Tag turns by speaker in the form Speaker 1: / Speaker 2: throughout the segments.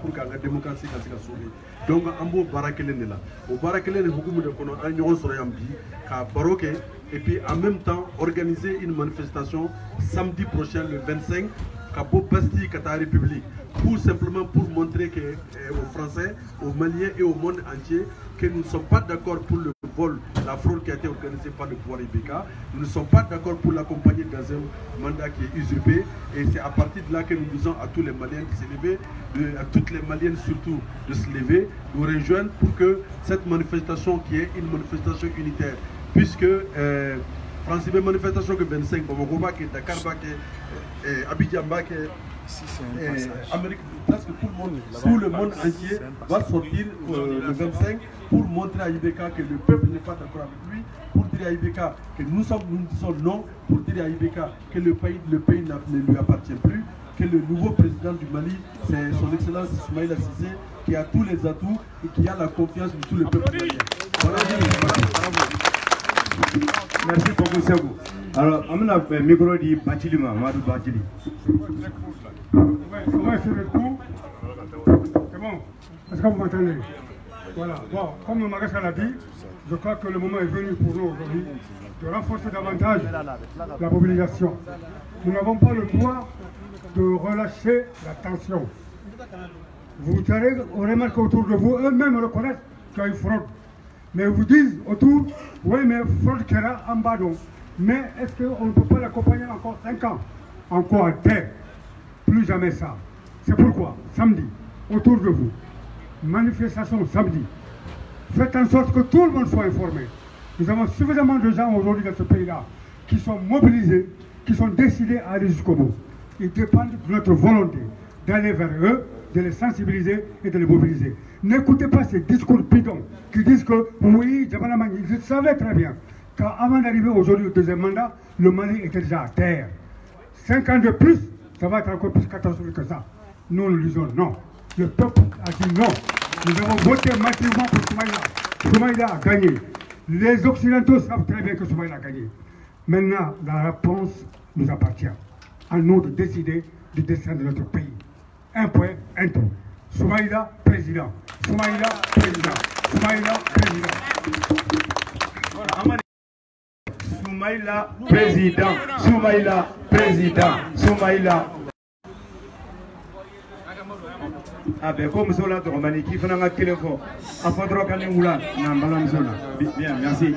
Speaker 1: pour que la démocratie soit sauvée. Donc, on va barakelen là. Au barakelen, beaucoup de gens ont baroqué et puis en même temps organiser une manifestation samedi prochain, le 25, à Bobasti, Qatar République, pour simplement pour montrer aux Français, aux Maliens et au monde entier que nous ne sommes pas d'accord pour le vol, la fraude qui a été organisée par le pouvoir IBK. Nous ne sommes pas d'accord pour l'accompagner dans un mandat qui est usurpé. Et c'est à partir de là que nous disons à tous les Maliens de se lever, à toutes les Maliennes surtout de se lever, nous rejoindre pour que cette manifestation qui est une manifestation unitaire, puisque France une manifestation que 25, Bamako, que Dakar, que Abidjan, que Amérique, presque tout le monde entier va sortir le 25 pour montrer à IBK que le peuple n'est pas d'accord avec lui, pour dire à IBK que nous disons non, pour dire à IBK que le pays ne lui appartient plus, que le nouveau président du Mali, c'est son excellence Ismaïla Cissé, qui a tous les atouts et qui a la confiance de tout le peuple malien. Voilà.
Speaker 2: Merci beaucoup, Ségou. Alors, on a un micro de Batilima, Madou Batili.
Speaker 3: Comment est-ce le coup? C'est bon? Est-ce que vous m'entendez? Voilà. Bon, comme Maréchal l'a dit, je crois que le moment est venu pour nous aujourd'hui de renforcer davantage la mobilisation. Nous n'avons pas le droit de relâcher la tension. Vous allez remarquer autour de vous, eux-mêmes reconnaissent qu'il y a une fraude. Mais ils vous disent autour, oui, mais fraude qui est là en bas donc. Mais est-ce qu'on ne peut pas l'accompagner encore 5 ans? Encore à terre. Plus jamais ça. C'est pourquoi, samedi, autour de vous, manifestation samedi, faites en sorte que tout le monde soit informé. Nous avons suffisamment de gens aujourd'hui dans ce pays-là qui sont mobilisés, qui sont décidés à aller jusqu'au bout. Ils dépendent de notre volonté d'aller vers eux, de les sensibiliser et de les mobiliser. N'écoutez pas ces discours bidons qui disent que oui, ils savaient très bien qu'avant d'arriver aujourd'hui au deuxième mandat, le Mali était déjà à terre. 5 ans de plus, ça va être encore plus catastrophique que ça. Nous, nous disons non. Le peuple a dit non. Nous avons voté massivement pour Soumaïla. Soumaïla a gagné. Les Occidentaux savent très bien que Soumaïla a gagné. Maintenant, la réponse nous appartient. À nous de décider du destin de notre pays. Un point, un tour. Soumaïla, président. Soumaïla, président. Soumaïla, président.
Speaker 2: Soumaïla, président. Soumaïla, président. Soumaïla. Ah ben comme cela, Romani qui fait un téléphone. À Fadro Kanemoula, Nambalam Zona. Bien, merci.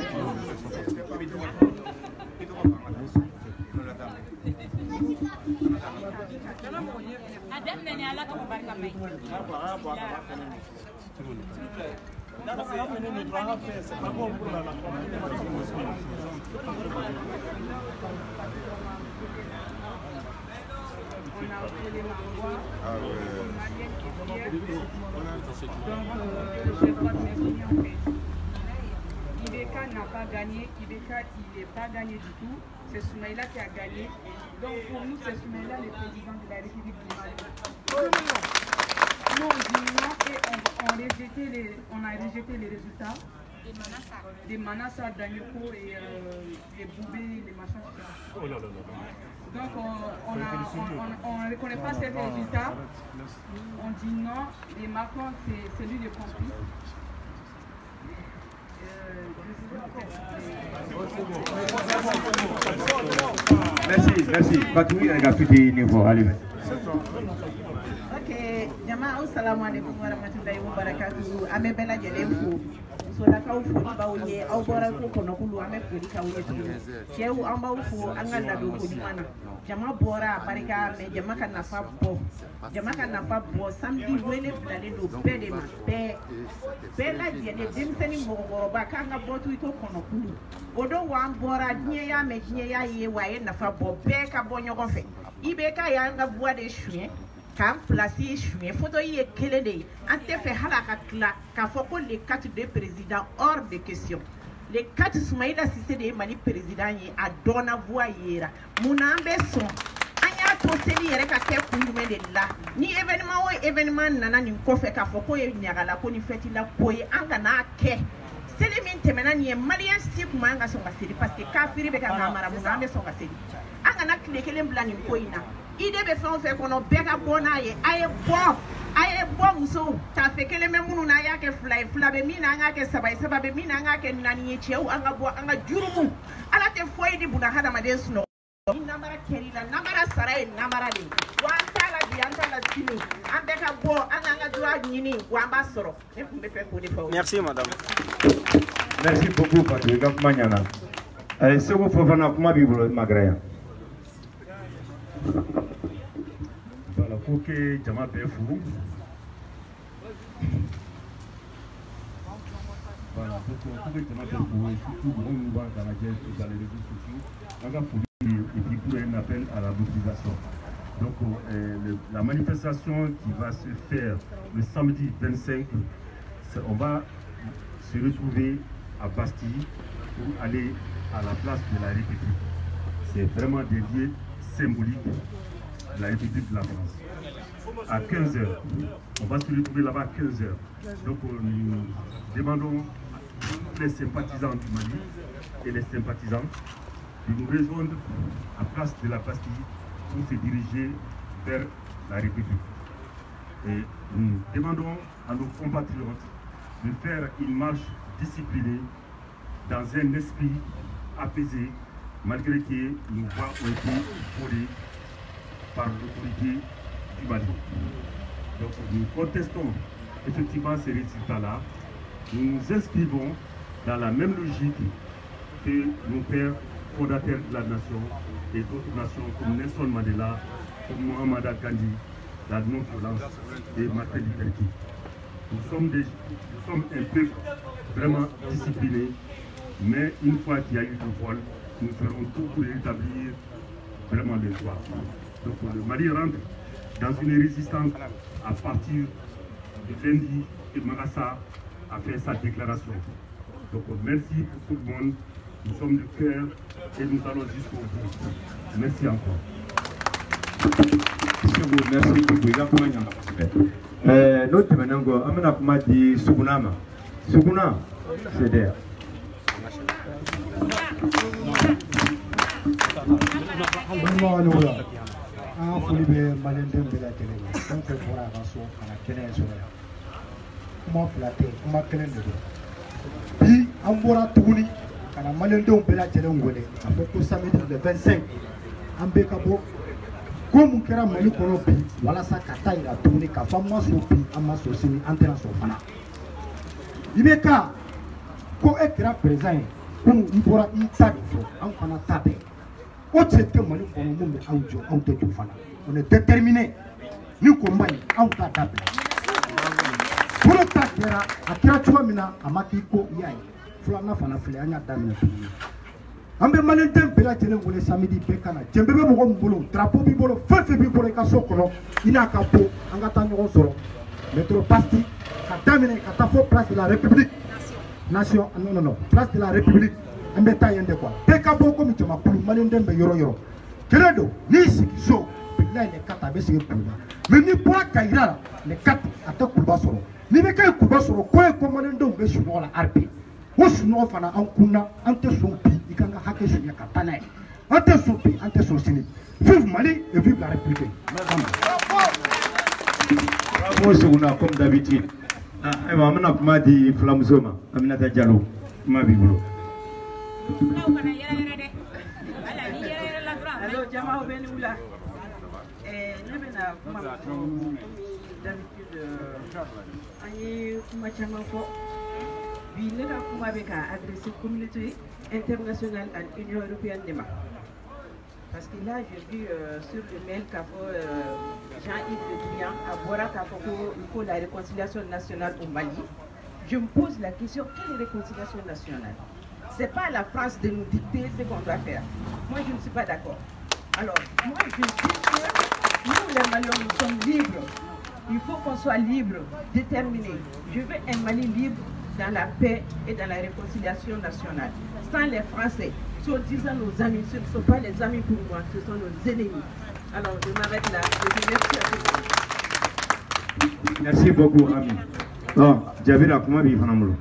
Speaker 4: IBK n'a pas gagné, IBK il n'est pas gagné du tout, c'est Soumaïla qui a gagné. Donc pour nous c'est Soumaïla le président de la République du Mali. Nous on dit non et on a rejeté les résultats des Manassa, Danyoko et les Boubé, les machins. Donc on ne reconnaît pas ces résultats, on dit non, et Macron c'est lui le conflit.
Speaker 2: Merci. Patrick a fait des niveaux. Allez.
Speaker 5: Ok, Jama, assalamu alaikum wa rahmatullahi wa barakatuh. Ame bela jelemfu. Sola ka ufu bawye au bora ko kono kulu ame ko ka wuye tu. Chewu amba ufu angala do ko dimana. Jama bora barika me jama kan na fa bo. Jama kan na fa bo samedi wele blale do bede ma be. Bela jele dimseni mogoro ba kanga botu ito kono kulu. Odo wa bora nye ya me nye ya ye waye na fa bo be ka bo nyogon fe. IBK ya nga voix de chien. Quand placer chouin, photo y est quelle est en te fait halakatla, qu'a fait les 4 de présidents hors de question. Les 4 Soumaïla Cissé de Mali président y a donné voix hier. Mon ambition, anya to seli yere ka ke kundume de la. Ni événement nana ni ko fait qu'a fait ko nyagala ko ni feti la koye anga na ke. C'est les mines temena ni malien si kuma anga songa seli parce que kafiri be ka mara mon ambition ka seli. Anga na kleke lembla ni koina. Il devait faire qu'on a bien abonné, bɔ muso ta fɛ kelen bɛ minnu na an y'a kɛ fila ye fila bɛ min na an k'a kɛ saba ye saba bɛ min na an k'a kɛ naani ye cɛw an ka bɔ an ka jurumu ala tɛ foyi di buna hadamaden sunɔgɔ ni namara kɛr'i la namara sara ye namara de ye wa an t'a la bi an t'a la sini an bɛɛ ka bɔ an k'an ka droit ɲini wa an b'a sɔrɔ ne tun bɛ fɛ k'o de fɔ.
Speaker 6: Merci madame.
Speaker 2: Merci beaucoup Fatou i ka kuma ɲana Segu Fofana kuma b'i bolo magara yan.
Speaker 7: Voilà, pour que jama bɛɛ fo. Voilà, pour que jama bɛɛ fo, surtout mɔgɔ minnu b'a ka lajɛ dans les réseaux sociaux, an ka foli et puis pour un appel à la mobilisation. Donc la manifestation qui va se faire le samedi 25, on va se retrouver à Bastille pour aller à la place de la République. C'est vraiment des lieux symboliques de la République de la France. À 15h, on va se retrouver là-bas à 15h. Donc nous demandons à tous les sympathisants du Mali et les sympathisants de nous rejoindre à la place de la Bastille pour se diriger vers la République. Et nous demandons à nos compatriotes de faire une marche disciplinée dans un esprit apaisé, malgré que nos voix ont été volées par l'autorité du Mali. Donc nous contestons effectivement ces résultats-là. Nous nous inscrivons dans la même logique que nos pères fondateurs de la nation et d'autres nations comme Nelson Mandela, comme Mohamed Gandhi, la non-violence et Martin Luther King. Nous sommes un peuple vraiment discipliné, mais une fois qu'il y a eu le voile, nous ferons tout pour rétablir vraiment le droit. Donc le Mali rentre dans une résistance à partir de Fendi et Magassa a fait sa déclaration. Donc merci pour tout le monde, nous sommes du cœur et nous allons jusqu'au bout. Merci encore.
Speaker 2: Merci beaucoup. L'autre maintenant, Amana kuma di Sugunama. Suguna, c'est there.
Speaker 8: An foli bɛ maliyɛndenw bɛɛ lajɛlen ye fɛn fɛn fɔra a ka so ka na kɛnɛ sɔrɔ yan kuma fila tɛ kuma kelen de don bi an bɔra tuguni ka na maliyɛndenw bɛɛ lajɛlen wele k'a fɔ ko samedi le 25 an bɛ ka bɔ ko mun kɛra Mali kɔnɔ bi walasa ka taa yira tuguni k'a fɔ an ma sɔn bi an ma sɔn sini an tɛna sɔn fana i bɛ ka ko e kɛra président ye komi i bɔra i ta de fɔ an fana ta bɛɛ. O tɛ se Mali kɔnɔ mun bɛ anw jɔ anw tɛ jɔ fana on est déterminé ni ko man ɲi anw t'a dabila fɔlɔ ta kɛra a kɛra cogo min na a ma k'i ko i y'a ye filanan fana filɛ an y'a daminɛ tuguni an bɛ maliyɛnden bɛɛ lajɛlen wele samedi bɛɛ ka na jɛnbɛ bɛ mɔgɔ min bolo drapeau b'i bolo fɛn fɛn b'i bolo i ka so kɔnɔ i n'a ka bon an ka taa ɲɔgɔn sɔrɔ métro Bastille ka daminɛ ka taa fɔ place de la République nation non place de la République. An bɛ taa yen de quoi bɛɛ ka bɔ komi jamakulu maliyɛnden bɛ yɔrɔ yɔrɔ kelen don n'i sigi so bilayi le 4 a bɛ sigi Kuluba mais n'i bɔra Kayira la le 4 a tɛ Kuluba sɔrɔ n'i bɛ kɛ ye Kuluba sɔrɔ ko ye ko maliyɛndenw bɛ sunɔgɔ la RP o sunɔgɔ fana an kunna an tɛ sɔn bi i kan ka hakɛ suɲɛ ka taa n'a ye an tɛ sɔn bi an tɛ sɔn sini vive Mali et vive la République.
Speaker 2: Bravo Suguna comme d'habitude. Ayiwa an bɛna kuma di filamuso ma Aminata Diallo kuma b'i bolo.
Speaker 5: Alors, Jama Benula, nous avons d'habitude, on a adressé la communauté internationale à l'Union européenne. Parce que là, j'ai vu sur le mail qu'a fait Jean-Yves Le Drian à Bora il faut la réconciliation nationale au Mali. Je me pose la question, quelle réconciliation nationale? Ce n'est pas à la France de nous dicter ce qu'on doit faire. Moi, je ne suis pas d'accord. Alors, moi, je dis que nous, les Maliens, nous sommes libres. Il faut qu'on soit libre, déterminé. Je veux un Mali libre dans la paix et dans la réconciliation nationale. Sans les Français, soi-disant nos amis, ce ne sont pas les amis pour moi, ce sont nos ennemis. Alors, je m'arrête là. Je vous remercie à tous.
Speaker 2: Merci beaucoup, Ami. Bon, Jabira, comment vivre en amour?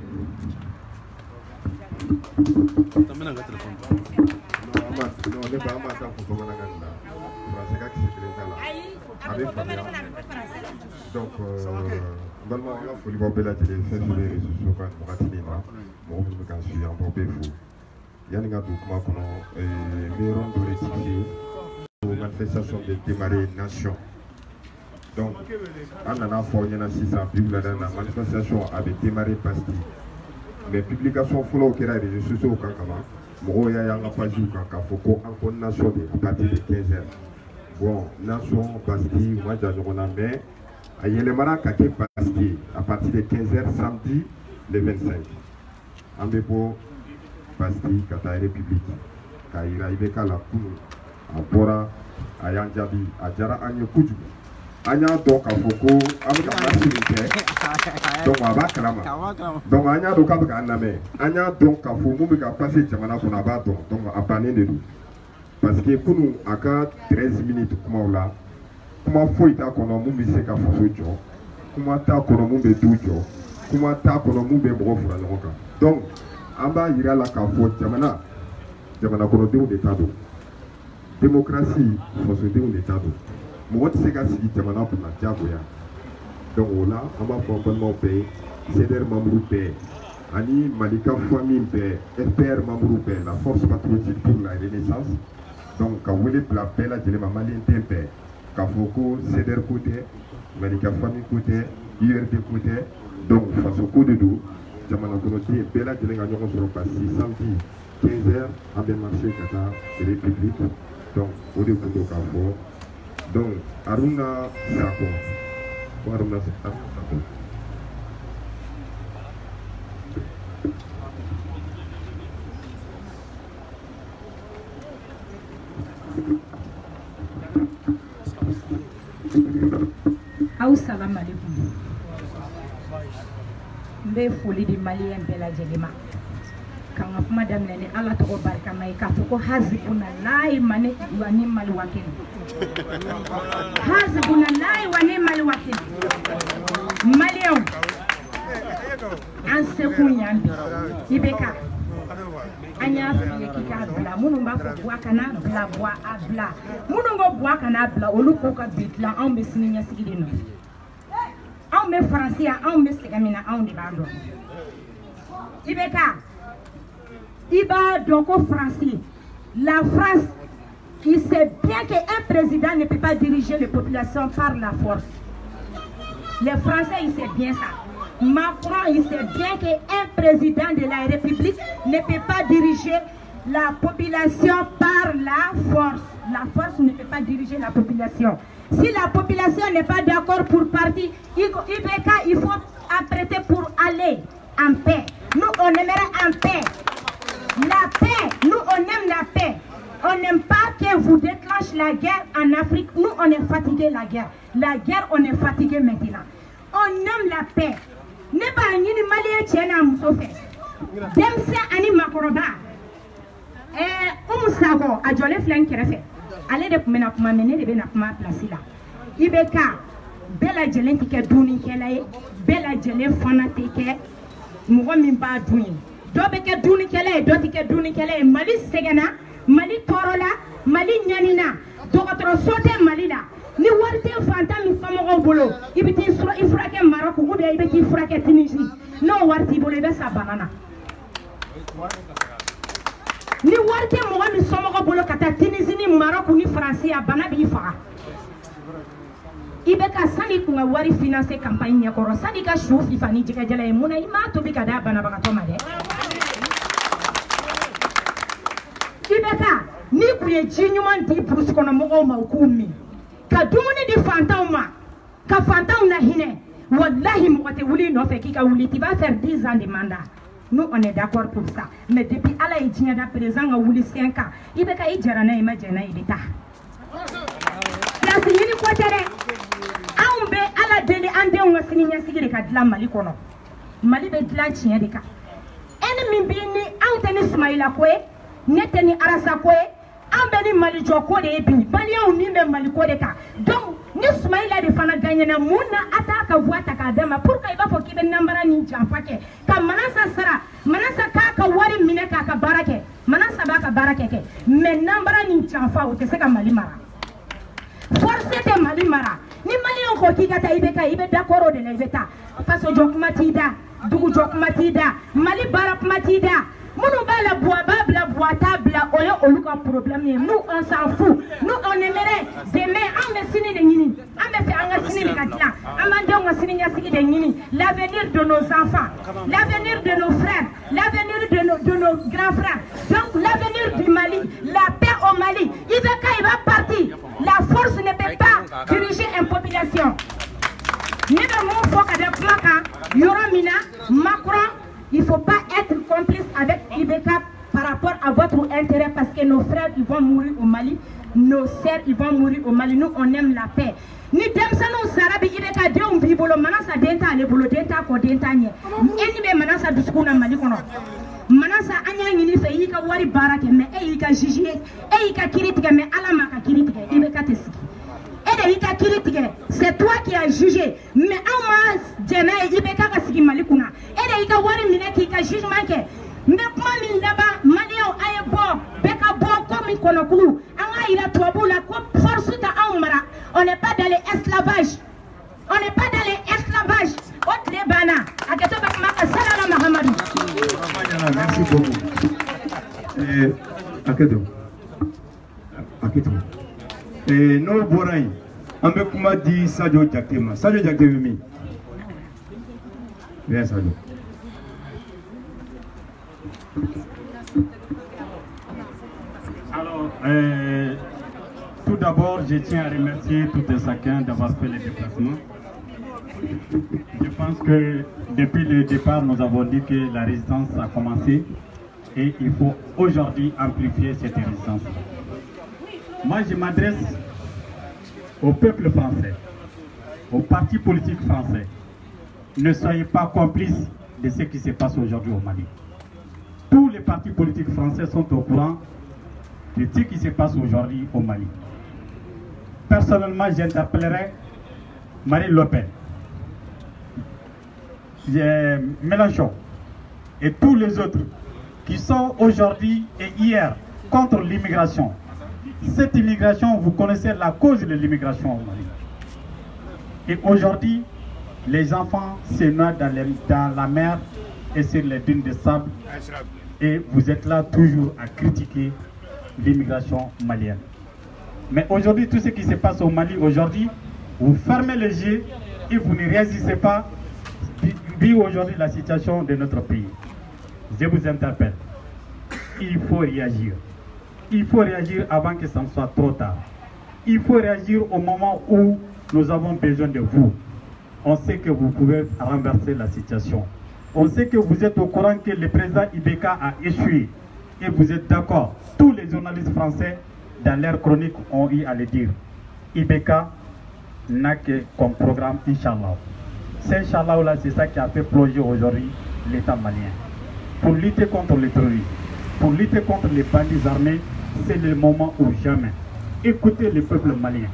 Speaker 2: avec Fabien. Donc, normalement, on a folie pour Bella Télé, fait sur les réseaux sociaux quand on a fini là. Bon, je me casse, je suis un peu fou. Il y a des gars qui ont mais on doit rectifier pour la manifestation de démarrer nation. Donc, on a fourni à 600 publics la manifestation avait démarré Bastille. Mais publication follow qui est les réseaux sociaux au Kankama, moi, il y a un page du Kanka, il faut qu'on nation à partir de 15h. Bon, nation Bastille, moi j'ai un mais il y a les marins qui ont Bastille à partir de 15h samedi le 25. En bépo, Bastille, Kata République, Kaira Ibeka la Koulou, à Bora, à Yanjabi, à Jara Anya Koudjou. Anya donc à Foko, avec la maturité, donc à Bakrama. Donc Anya donc à Bakaname, Anya donc à Foko, mais à passer Jamana pour Nabaton, donc à Pané de nous. Parce que pour nous, à 13 minutes, comment là, comment faut il qu'on a mouillé ce qu'a fait, comment t'as qu'on a mouillé tout, comment t'as qu'on a mouillé bref, donc, en bas, il y a la cafou, Jamana, Jamana qu'on a dit au état d'eau. Démocratie, il faut se dire au état d'eau. Moi, je sais que c'est Jamana pour la Diaboya. Donc là, on va probablement payer, CDR Mamrou paye, Ani Malika Famille paye, FPR Mamrou paye, la force patriotique pour la Renaissance. Donc, quand vous voulez la paix, là, je vais m'aller paix. Kafoko, CDR côté, Malika Famille côté, IRD côté, donc, face au coup de dos, Jamana Konoté, Bella, je vais gagner sur le passé, samedi, 15h, en démarché, Kata, République. Donc, au début de Kafo. Donc, Aruna Sako. Aruna Sako.
Speaker 6: Assalamu alaikum. Mbe foli di Malien bela jelima. Kanga kuma damne ni Allah to barka mai ka ko hazibuna lai mane wani mal wakil. Hazibuna lai wani mal wakil. Malien. An se kunyambi. Ibeka. Anya fili kika bla munu ba ko bwa kana bla bwa abla. Munu go bwa kana bla oluko ka bitla an be sininya sigide no. On me français, on me ségamina, on est bando. Ibeka, Iba donc au français. La France, il sait bien qu'un président ne peut pas diriger les populations par la force. Les Français, ils savent bien ça. Macron, il sait bien qu'un président de la République ne peut pas diriger la population par la force. La force ne peut pas diriger la population. Si la population n'est pas d'accord pour partir, il faut apprêter pour aller en paix. Nous, on aimerait en paix. La paix, nous, on aime la paix. On n'aime pas que vous déclenchez la guerre en Afrique. Nous, on est fatigué de la guerre. La guerre, on est fatigué maintenant. On aime la paix. Ne pas ni malien tiena musofe. Demse ani makoroba. Umusago a jole flan kerefe. Allez de kumena kuma mene de bena kuma place là. Ibeka bela jelen tike duni kelaye bela jelen fana tike mugo min ba duni. Do be ke duni kelaye do tike duni kelaye Mali segena Mali torola Mali nyanina do katro sote Mali la. Ni warte fanta mi famogo bolo ibiti sura ifrake Maroc ou bien ibiti ifrake Tunisie. No warti bolo be sa banana. Ni warte mo mi somogo bolo kata Tunisie ni Maroc ni France ya bana bi fa ibeka sani kunga wari financer campagne ya koro sani ka shufi fani jika jala e muna ima to bi kada bana baka to made ibeka ni kuye jinyuman di plus kono mo ma ukumi ka dumuni di fantauma ka fantauna hine wallahi mo te wuli no fe kika wuli ti ba faire 10 ans de mandat. Nous, on est d'accord pour ça. Mais depuis Allah est déjà présent, on a 5 ans. Il y a des gens qui ont été là. Il y a des gens qui ont été là. Il y a des gens qui ont été là. Mali be dlan tiɲɛ de kan ɛni min bɛ ni anw tɛ ni Sumayila ko ye ne tɛ ni Arasa ko ye an bɛ ni Mali jɔ ko de ye bi Maliyɛnw ni bɛ Mali ko de kan donc ni Sumayila de fana gagnera mun na a t'a ka voix ta k'a d'a ma pour que i b'a fɔ k'i bɛ nanbara ni janfa kɛ ka Manasa sara Manasa k'a ka wari minɛ k'a ka baara kɛ Manasa b'a ka baara kɛ mais nanbara ni janfa o tɛ se ka Mali mara fo force te Mali mara. Ni Mali on qui kata ibe d'accord de l'État. Parce que Jokmatida, Dougou Jokmatida, Mali Barap Matida. Nous la bois la bois table on problème nous on s'en fout nous on aimerait demain on me signer les nini on me faire un signer les gars on me signer les nini l'avenir de nos enfants l'avenir de nos frères l'avenir de nos grands frères donc l'avenir du Mali la paix au Mali il va partir la force ne peut pas diriger une population ni de mon faut avec Maka Yoromina Macron. Il ne faut pas être complice avec Ibeka par rapport à votre intérêt parce que nos frères ils vont mourir au Mali, nos sœurs ils vont mourir au Mali, nous on aime la paix. Ni demsano sarabi Ibeka de on vibolo manasa denta le bolo denta ko denta nye. Eni be manasa duskuna Mali kono. Manasa anya ngini fe yika wari barake me e yika jiji e yika kiritige me ala maka kiritige Ibeka tesiki. C'est toi qui as jugé. Mais en moi, Djemé, Ibeka Kasiki Malikuna. Et il y a un mine qui a jugement. Mais comment il n'a pas Malio Ayebo, Beka Bon, comme il connaît Koulou. Il a trois bouts, la force de Aumara. On n'est pas dans l'esclavage. On n'est pas dans l'esclavage. Autre les bana.
Speaker 9: Merci beaucoup. Akedo. Et nos Boraï, on peut comment dire Sadio Diaktema. Sadio Diaktema. Viens Sadio.
Speaker 10: Alors, tout d'abord, je tiens à remercier tout et chacun d'avoir fait le déplacement. Je pense que depuis le départ, nous avons dit que la résistance a commencé et il faut aujourd'hui amplifier cette résistance. Moi, je m'adresse au peuple français, aux partis politiques français. Ne soyez pas complices de ce qui se passe aujourd'hui au Mali. Tous les partis politiques français sont au courant de ce qui se passe aujourd'hui au Mali. Personnellement, j'interpellerai Marine Le Pen, Mélenchon et tous les autres qui sont aujourd'hui et hier contre l'immigration. Cette immigration, vous connaissez la cause de l'immigration au Mali. Et aujourd'hui, les enfants se noient dans la mer et sur les dunes de sable. Et vous êtes là toujours à critiquer l'immigration malienne. Mais aujourd'hui, tout ce qui se passe au Mali, aujourd'hui, vous fermez les yeux et vous ne réagissez pas. Vu aujourd'hui la situation de notre pays. Je vous interpelle. Il faut réagir. Il faut réagir avant que ça ne soit trop tard. Il faut réagir au moment où nous avons besoin de vous. On sait que vous pouvez renverser la situation. On sait que vous êtes au courant que le président Ibeka a échoué. Et vous êtes d'accord. Tous les journalistes français, dans leur chronique, ont eu à le dire. Ibeka n'a que comme programme Inch'Allah. C'est Inch'Allah là, c'est ça qui a fait plonger aujourd'hui l'État malien. Pour lutter contre le terrorisme, pour lutter contre les bandits armés, c'est le moment ou jamais. Écoutez le peuple malien.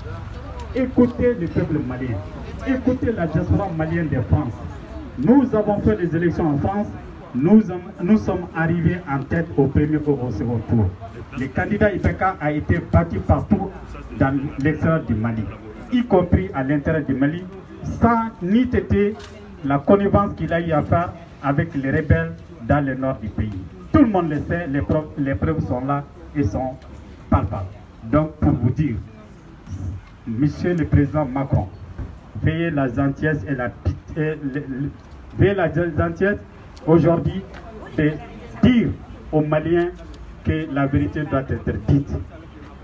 Speaker 10: Écoutez le peuple malien. Écoutez la diaspora malienne de France. Nous avons fait des élections en France. Nous sommes arrivés en tête au premier ou au second tour. Le candidat Ibeka a été battu partout dans l'extérieur du Mali, y compris à l'intérieur du Mali, sans ni têter la connivence qu'il a eu à faire avec les rebelles dans le nord du pays. Tout le monde le sait, les preuves sont là et sont palpables. Donc pour vous dire, Monsieur le Président Macron, veillez la gentillesse et la pitié, veillez la gentillesse aujourd'hui de dire aux Maliens que la vérité doit être dite.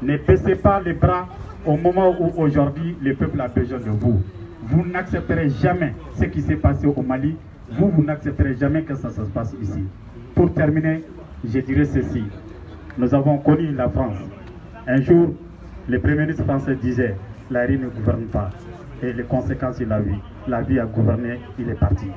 Speaker 10: Ne baissez pas les bras au moment où aujourd'hui le peuple a besoin de vous. Vous n'accepterez jamais ce qui s'est passé au Mali. Vous n'accepterez jamais que ça se passe ici. Pour terminer, je dirais ceci. Nous avons connu la France. Un jour, le Premier ministre français disait « La rue ne gouverne pas ». Et les conséquences, il a vu. La vie a gouverné, il est parti.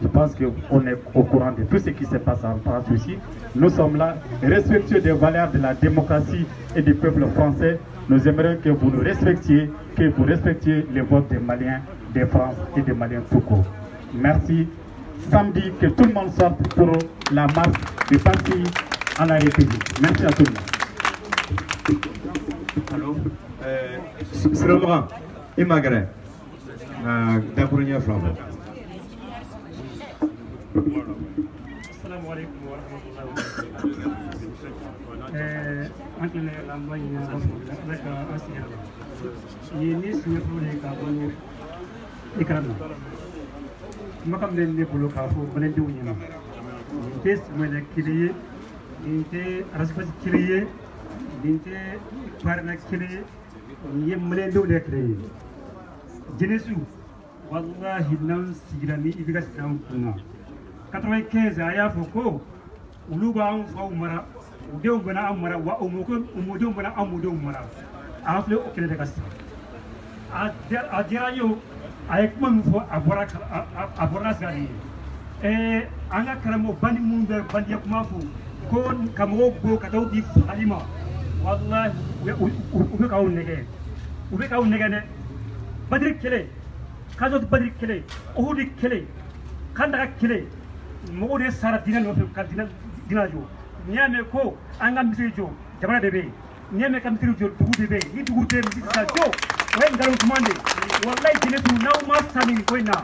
Speaker 10: Je pense qu'on est au courant de tout ce qui se passe en France aussi. Nous sommes là, respectueux des valeurs de la démocratie et du peuple français. Nous aimerions que vous nous respectiez, que vous respectiez les votes des Maliens, des France et des Maliens tout court. Merci. Samedi, que tout le monde sorte pour la marche du parti à la République. Merci à tout le monde.
Speaker 11: Allô?
Speaker 9: Siramagan i magare dakurunya flambo.
Speaker 11: Assalamu alaikum wa rahmatullahi wa barakatuh. Anche la magna la asia. Ini signor ka bonu ikrama. Makam den bulu ka fu benen di wunyina. Test mo le kiliye, inte raspa kiliye, inte parna kiliye, yem menen do le kiliye. Jenesu wallahi nan sigirani ibiga sidan kuna. 95 aya foko uluba an fa umara udew bana amara wa umukun umudum bana amudum mara afle okele de kasta adira yo ayek man fo abora sali anga karamo bani mumbe bandi yakuma fo kon kamo go kataw di alima wallahi ube ka unege ne badri kele kazo badri kele ohudi kele kanda kele Mode Sara Dina no Dina jo. Niame ko anga misijo jamana bebe. Niame kam tirijo dugu bebe. Ni dugu te misisa jo. Wen garu kumande. Wallahi tinetu now masani ko ina.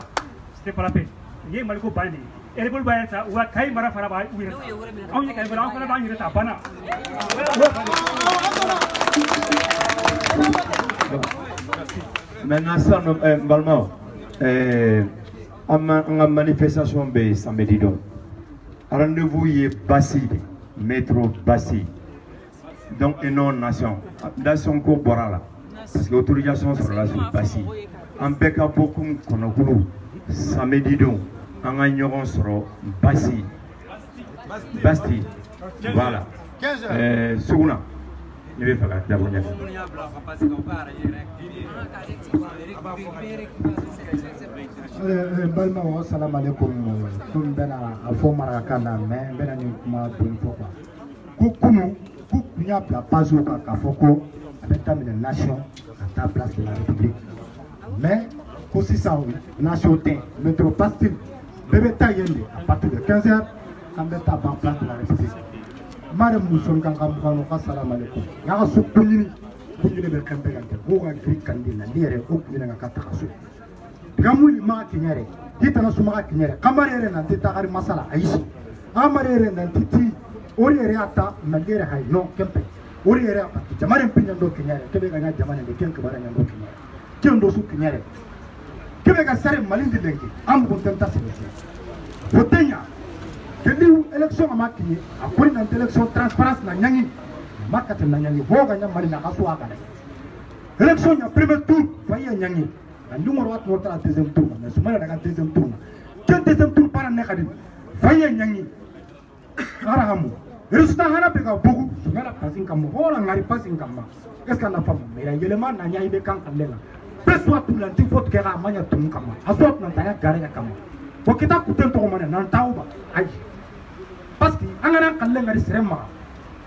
Speaker 11: C'est pas la peine. Ye maliko bandi. Erebol bayata wa kai mara fara ba uira. Aw ni kai mara fara ba uira ta bana.
Speaker 9: Maintenant ça Balmao en manifestation be samedi donc rendez-vous est Bassi métro Bassi donc et non nation ko borala parce que autorisation sur la sur Bassi en beka beaucoup konokulu samedi donc en ignorant sur Bassi voilà Suguna il va faire la bonne
Speaker 8: Balma salam alaikum kum bena afo marakana mais bena ni kuma don foka ku kunu ku nya pla pazo ka foko avec ta nation à ta place de la République mais aussi ça oui nation té métro pastil bébé tayende à partir de 15h quand beta en place de la République madame muson kan kam kan salam alaikum ya su kunini kunini be kambe kan ko ga gri kandina liere ko kunina ka takasu gamuli ma kinyare hitana suma kinyare kamarere nan titakari masala aishi amarere nan titi oriere ata nagere hay no kempe oriere ata jamare pinya do kinyare kebe ga jamane de kenke bara ndo kinyare kendo su kinyare kebe ga sare malindi lenki am ko tenta sebe botenya kendi election ma kinye akuri nan election transparence na nyangi makata na nyangi boga nyamali na kasu aka election ya premier tour faye nyangi numéro 4 notre deuxième tour mais suma daga deuxième tour quel deuxième tour para ne khadi faye nyangi arahamu résultat hana be ga bogu suma passing kam hola ngari passing kam est ce que na fam mais yele man na nyai be kan kallela peswa tout lanti faut que ra manya tum kam asot na taya gare kam ko kita kuten to man nan tauba ai parce que angana kalle ngari serema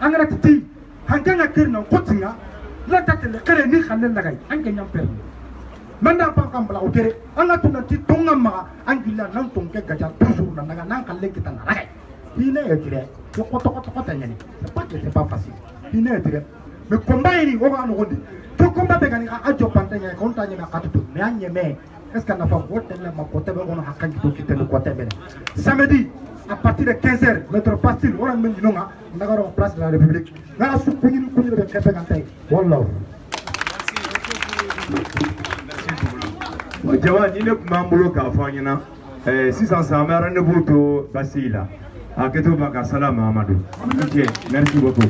Speaker 8: angana titi hanganga kirna kotinga la tatele kare ni khalle lagay angenya permi Manda pakam bela okere, anga tu nanti tonga ma, angila nang tongke gajah tusur nanga nang kalle kita narai. Ini ekire, yo koto tanya ni, c'est pas facile. Ini ekire, me combat ini oga anu gondi, to combat begani ajo pantanya, kontanya na katu, me anye me, est-ce qu'on a pas voté là ma côté on a hakan kitu kita le côté bene. Samedi à partir de 15h, notre pastil, on a mis nonga, on a en place de la République. Na su kunyi be kepe kantai. Wallah.
Speaker 9: Jawa ni ne kuma mbolo ka fanyina sisan sa ma rendez-vous to Basila aketo baka salama Amadou. OK, merci beaucoup.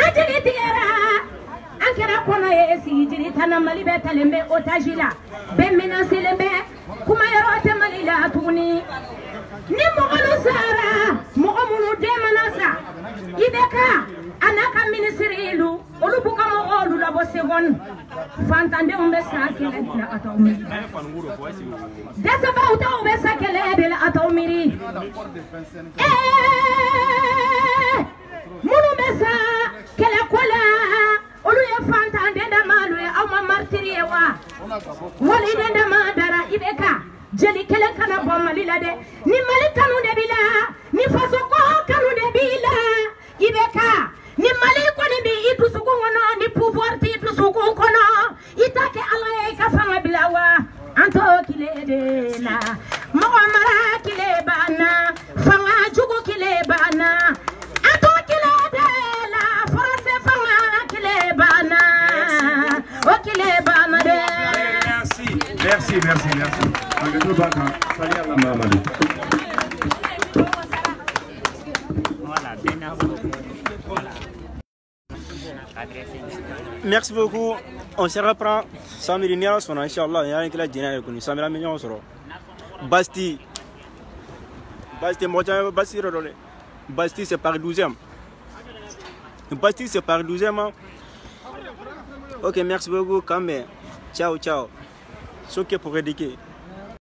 Speaker 6: Anjili tigera ankera kono ye sijiri tana mali be talembe otajila be menaselembe kuma yorote mali la tuni ni mogolu sara mogolu de manasa ibeka anaka ministrilu olubuka mogolu la bo segon fantande umbe sakele la atomiri desa bauta umbe sakele la atomiri munu besa kele kola olu ye fantande da malu e awma martiri e wa wali de madara ibeka jeli kele kana bo mali la de ni mali kanu de bila ni faso ko kanu de bila ibeka ni mali ko ni bi itu suku ngono ni pouvoir ti itu suku kono itake ala e ka fanga bila wa anto kile de la mo mara kile bana fanga jugo kile bana anto kile de la force fanga kile bana o kile bana de
Speaker 2: merci
Speaker 12: Merci beaucoup. On se reprend. Samedi Nia son inchallah. Il y a un qui l'a dit qu'on Samedi Mignon sera. Basti. Basti Rodolé. Basti c'est par 12e. Basti c'est par 12e. Ok, merci beaucoup. Kamé. Ciao. Ce qui est pour éduquer.